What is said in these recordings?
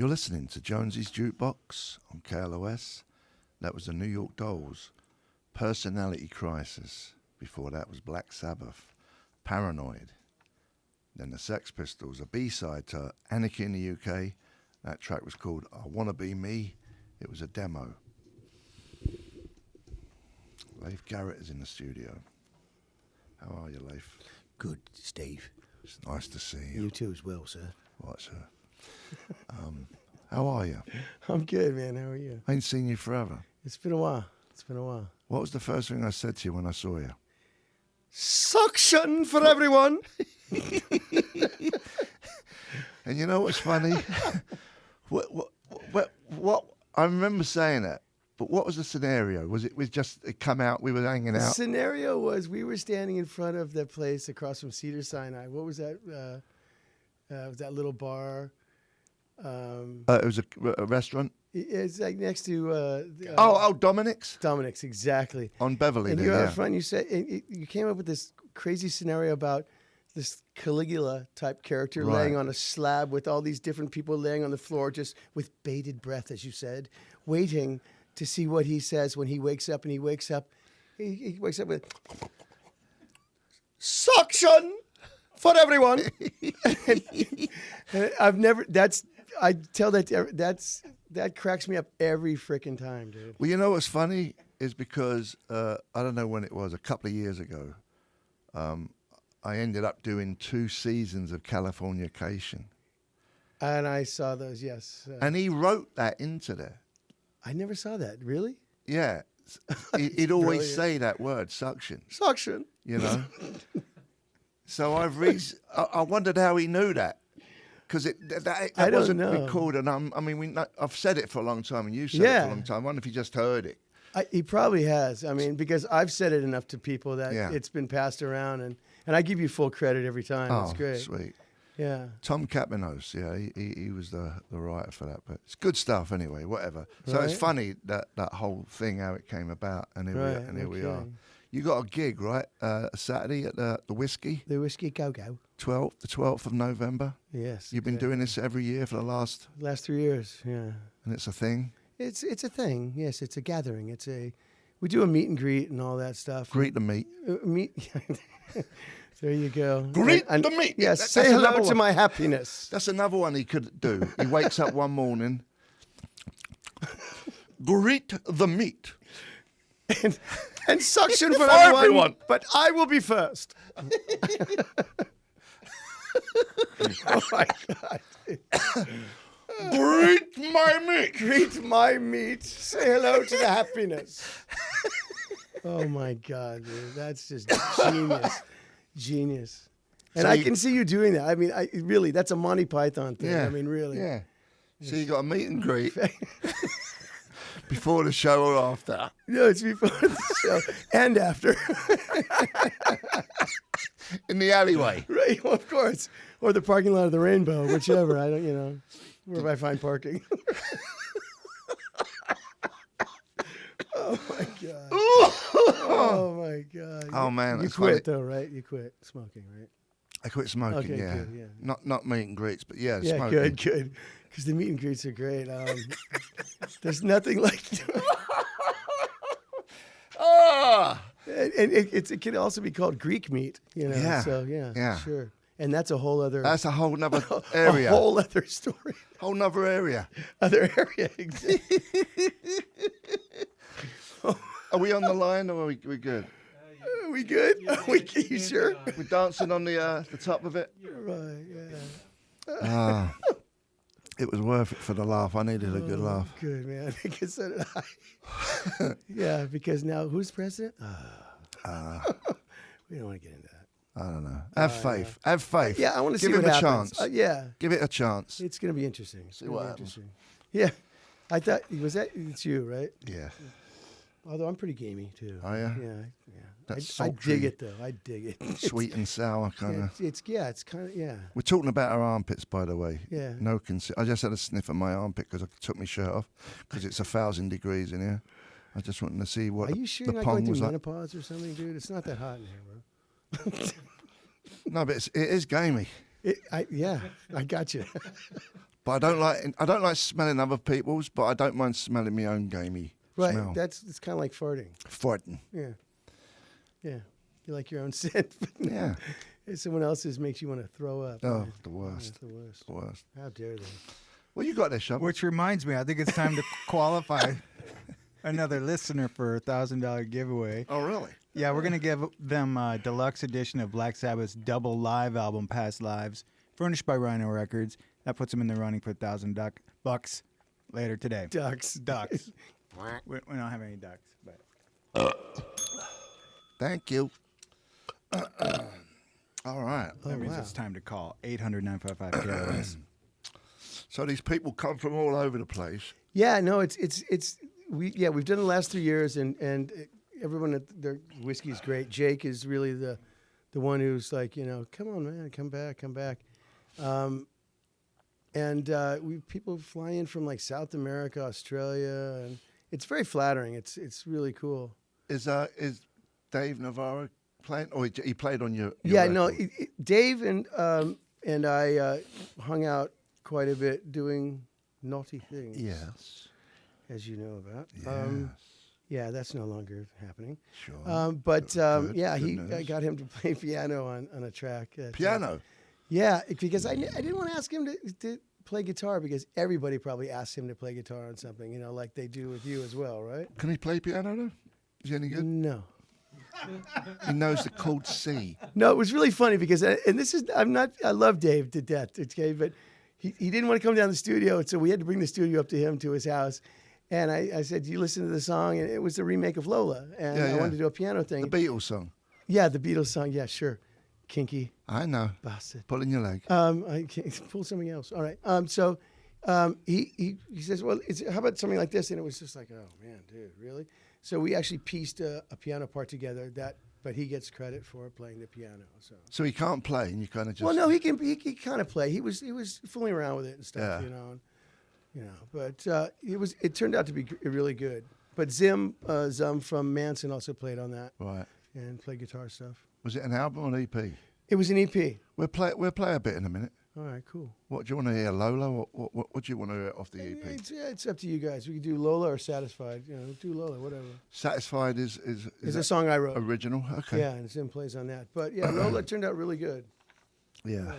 You're listening to Jonesy's Jukebox on KLOS. That was the New York Dolls. Personality Crisis. Before that was Black Sabbath. Paranoid. Then the Sex Pistols, a B-side to Anarchy in the UK. That track was called I Wanna Be Me. It was a demo. Leif Garrett is in the studio. How are you, Leif? Good, Steve. It's nice to see you. You too as well, sir. Right, sir. How are you? I'm good, man. How are you? I ain't seen you forever. It's been a while. What was the first thing I said to you when I saw you? Suction for everyone. And you know what's funny? what? I remember saying that, but what was the scenario? Was it it come out, we were hanging The out? scenario was we were standing in front of that place across from Cedar Sinai. What was that? Was that little bar? It was a restaurant? It's like next to... Dominic's? Dominic's, exactly. On Beverly. And there, you're yeah. out front, you said, you came up with this crazy scenario about this Caligula type character Right. laying on a slab with all these different people laying on the floor just with bated breath, as you said, waiting to see what he says when he wakes up. And he wakes up with suction for everyone. And I've never, I tell that cracks me up every freaking time, dude. Well, you know what's funny is because, I don't know when it was, a couple of years ago, I ended up doing 2 seasons of Californication. And I saw those, yes. And he wrote that into there. I never saw that. Really? Yeah. He'd always brilliant. say that word, suction, Suction. you know? So I wondered how he knew that. Because that I don't wasn't know. recorded. I've said it for a long time, and you said it Yeah. for a long time. I wonder if he just heard it. He probably has. I mean, because I've said it enough to people that Yeah. it's been passed around, and I give you full credit every time. It's great. Sweet. Yeah. Tom Kapinos, yeah, he was the writer for that, but it's good stuff anyway. Whatever. So Right. it's funny that whole thing, how it came about, and here we are. You got a gig, right? Saturday at the Whiskey. The Whiskey Go-Go. The 12th of November. Yes. You've been doing this every year for the last, last 3 years. Yeah. and it's a thing. It's a thing. Yes, it's a gathering. We do a meet and greet and all that stuff. Greet the meet. Meet. There you go. Greet the meet. Yes. That's Say hello another to one. my happiness. That's another one he could do. He wakes up one morning. Greet the meat. And suction for everyone. everyone. But I will be first. Oh my God. Greet my meat. Greet my meat. Say hello to the happiness. Oh my God, dude. That's just genius. And So I can see you doing that. I mean, really, that's a Monty Python thing. Yeah. I mean, really. Yeah. So you got a meet and greet before the show or after? No, it's before the show and after. In the alleyway. Right, well, of course. Or the parking lot of the Rainbow, whichever. I don't, wherever I find parking. Oh my God. Oh my God. Oh, man, You that's quit funny. though, right? You quit smoking, right? I quit smoking, Okay, yeah. good, yeah. Not meet and greets, but yeah, Yeah, smoking. good. Because the meet and greets are great. There's nothing like. Ah! And it can also be called Greek meat, Yeah. So Yeah. sure. And that's a whole other. That's a whole nother area. A whole other story. Whole nother area. Other area. Exactly. Are we on the line or are we good? Are we good? You sure? We're dancing on the top of it? Right. Yeah. It was worth it for the laugh. I needed a good laugh. Good, man. Because so did I. Yeah, because now who's president? We don't want to get into that. I don't know. Have faith. Have faith. Yeah, I want to see Give what him a happens. chance. Yeah. Give it a chance. It's going to be interesting. See what happens. Yeah. I thought, it's you, right? Yeah. Although I'm pretty gamey, too. Oh, yeah? Yeah. That I sultry, dig it, though. I dig it. sweet and sour kind of. It's kind of, yeah. We're talking about our armpits, by the way. Yeah. No I just had a sniff of my armpit because I took my shirt off because it's 1,000 degrees in here. I just wanted to see what Are you sure the you're not pong going was through like. menopause or something, dude? It's not that hot in here, bro. No, but it is gamey. Yeah, I got you. But I don't like smelling other people's, but I don't mind smelling my own gamey Right. smell. It's kind of like farting. Farting. Yeah. Yeah. You like your own scent. But Yeah. someone else's makes you want to throw up. Oh, right? the worst. That's the worst. The worst. How dare they? Well, you got this, Shub. Which reminds me, I think it's time to qualify another listener for a $1,000 giveaway. Oh, really? Yeah, we're gonna give them a deluxe edition of Black Sabbath's double live album, Past Lives, furnished by Rhino Records. That puts them in the running for $1,000 later today. Ducks. Ducks. we don't have any ducks, but Thank you. All right. that means it's time to call 800-955-KLS. So these people come from all over the place. Yeah, no, we've done the last 3 years, and everyone at their whiskey's great. Jake is really the one who's like, come on, man, come back. And we people fly in from like South America, Australia, and it's very flattering. It's really cool. Is Dave Navarro playing? Or he played on your Yeah, record? no, Dave and I hung out quite a bit doing naughty things. Yes. As you know about. Yes. Yeah, that's no longer happening. Sure. But Good- yeah, good I news. got him to play piano on a track. Piano. Yeah, because I didn't want to ask him to play guitar because everybody probably asks him to play guitar on something, like they do with you as well, right? Can he play piano though? Is he any good? No. He knows the chord C. No, it was really funny because, I love Dave to death, okay, but he didn't want to come down to the studio, so we had to bring the studio up to him, to his house. And I said, "Do you listen to the song?" And it was a remake of Lola, and Yeah, I yeah. wanted to do a piano thing. The Beatles song. Yeah, the Beatles song. Yeah, sure. Kinky I know. bastard. Pulling your leg. I can't pull something else. All right. So he says, "Well, how about something like this?" And it was just like, "Oh man, dude, really?" So we actually pieced a piano part together. But he gets credit for playing the piano. So he can't play, and you kind of just. Well, no, he kind of play. He was fooling around with it and stuff, Yeah. But it turned out to be really good. But Zum from Manson also played on that Right. and played guitar stuff. Was it an album or an EP? It was an EP. We'll play a bit in a minute. All right, cool. What do you want to hear, Lola? What do you want to hear off the EP? It's up to you guys. We could do Lola or Satisfied. Do Lola, whatever. Satisfied is It's a that song I wrote. original. Okay. Yeah, and Zim plays on that. But yeah, Lola turned out really good. Yeah.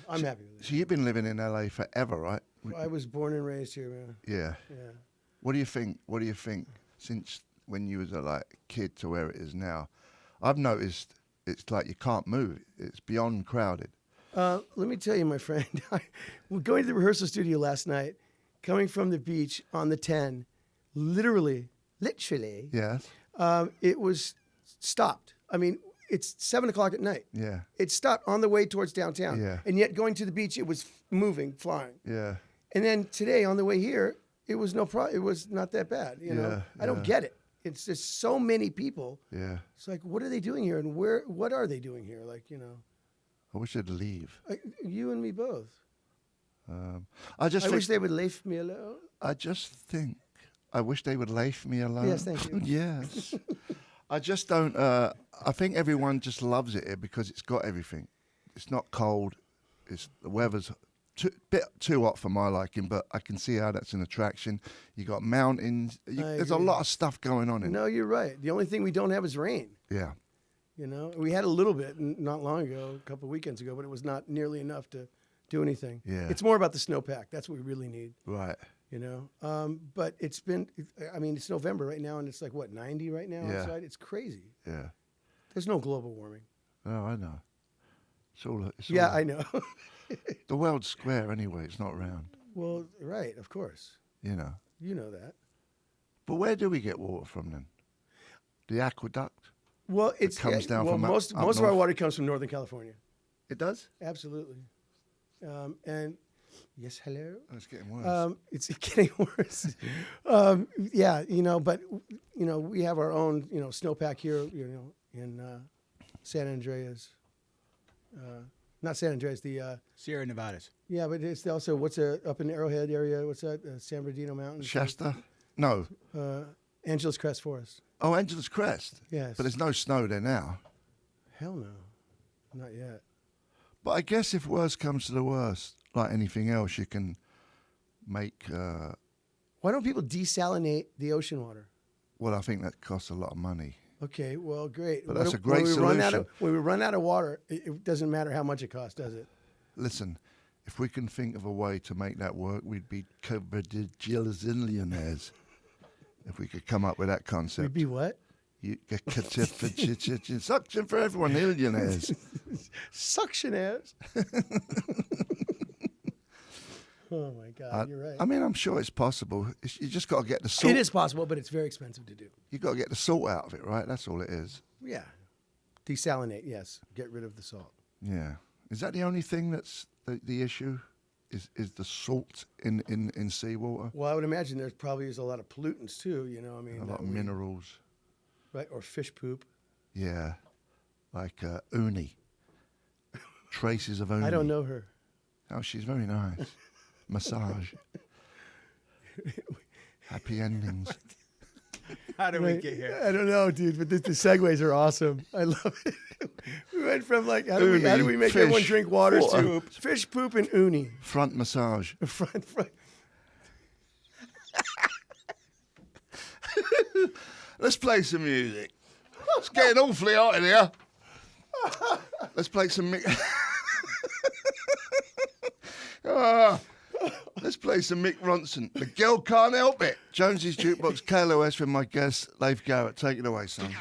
I'm happy with it. So you've been living in LA forever, right? I was born and raised here, man. Yeah. Yeah. What do you think? What do you think since when you was a kid to where it is now? I've noticed it's like you can't move. It's beyond crowded. Let me tell you, my friend, we're going to the rehearsal studio last night, coming from the beach on the 10, literally, Yes. it was stopped. I mean, it's 7 o'clock at night. Yeah. It stopped on the way towards downtown. Yeah. And yet going to the beach, it was moving, flying. Yeah. And then today on the way here, it was it was not that bad. Yeah, I don't get it. It's just so many people. Yeah. It's like, what are they doing here? And what are they doing here? I wish they'd leave. You and me both. I just I think, wish they would leave me alone. I just think I wish they would leave me alone. Yes, thank you. Yes. I just don't. I think everyone just loves it here because it's got everything. It's not cold. The weather's bit too hot for my liking, but I can see how that's an attraction. You got mountains. There's a agree. lot of stuff going on in. No, you're right. The only thing we don't have is rain. Yeah. We had a little bit not long ago, a couple of weekends ago, but it was not nearly enough to do anything. Yeah. It's more about the snowpack. That's what we really need. Right. But it's it's November right now, and it's like, what, 90 right now Yeah. outside? It's crazy. Yeah. There's no global warming. Oh, I know. Yeah, I know. The world's square anyway. It's not round. Well, right, of course. You know. You know that. But where do we get water from then? The aqueduct. Well, comes down from up most of our north? water comes from Northern California. It does. Absolutely. And yes, hello. Oh, it's getting worse. It's getting worse. Yeah, but we have our own snowpack here. In San Andreas. Not San Andreas. The Sierra Nevadas. yeah, but it's also up in the Arrowhead area. What's that? San Bernardino Mountains. Shasta. No. Angeles Crest Forest. Oh, Angeles Crest. Yes. But there's no snow there now. Hell no, not yet. But I guess if worst comes to the worst, like anything else, you can make. Why don't people desalinate the ocean water? Well, I think that costs a lot of money. Okay, well, great. But that's a great solution. When we run out of water, it doesn't matter how much it costs, does it? Listen, if we can think of a way to make that work, we'd be quadrillionaires. If we could come up with that concept. We'd be what? Suction for everyone, millionaires. Suctionaires. Oh my God, you're right. I mean, I'm sure it's possible. You just got to get the salt. It is possible, but it's very expensive to do. You got to get the salt out of it, right? That's all it is. Yeah. Desalinate, yes. Get rid of the salt. Yeah. Is that the only thing that's the issue? Is the salt in seawater? Well, I would imagine there's probably a lot of pollutants too, you know, I mean. A lot of minerals. Right, or fish poop. Yeah. Like uni. Traces of uni. I don't know her. Oh, she's very nice. Massage. Happy endings. How did we get here? I don't know, dude, but the segues are awesome. I love it. We went from like, how do we make everyone drink water to fish poop and uni. Front massage. Front. Let's play some music. It's getting awfully hot in here. Let's play some let's play some Mick Ronson. The girl can't help it. Jonesy's Jukebox, KLOS with my guest, Leif Garrett. Take it away, son.